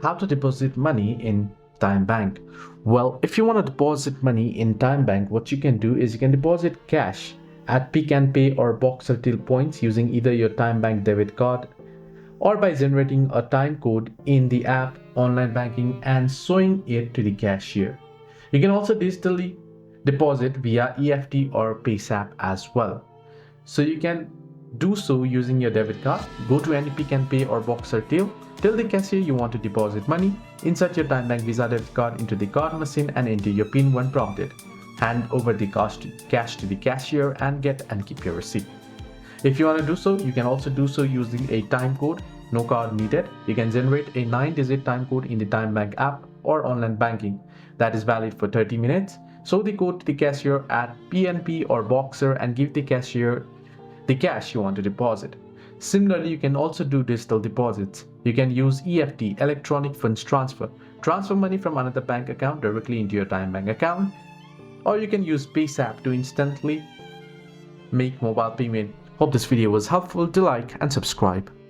How to deposit money in TymeBank? Well, if you want to deposit money in TymeBank, what you can do is you can deposit cash at Pick and Pay or Boxer till points using either your TymeBank debit card or by generating a TymeCode in the app, online banking, and showing it to the cashier. You can also digitally deposit via EFT or PayShap as well. So you can do so using your debit card. Go to any Pick and Pay or Boxer till. Tell the cashier you want to deposit money. Insert your TymeBank Visa debit card into the card machine and enter your PIN when prompted. Hand over the cash to the cashier and get and keep your receipt. If you want to do so, you can also do so using a TymeCode. No card needed. You can generate a 9-digit TymeCode in the TymeBank app or online banking that is valid for 30 minutes. Show the code to the cashier at PNP or Boxer and give the cashier the cash you want to deposit. Similarly, you can also do digital deposits. You can use EFT, electronic funds transfer, transfer money from another bank account directly into your TymeBank account, or you can use PayShap to instantly make mobile payment. Hope this video was helpful. Do like and subscribe.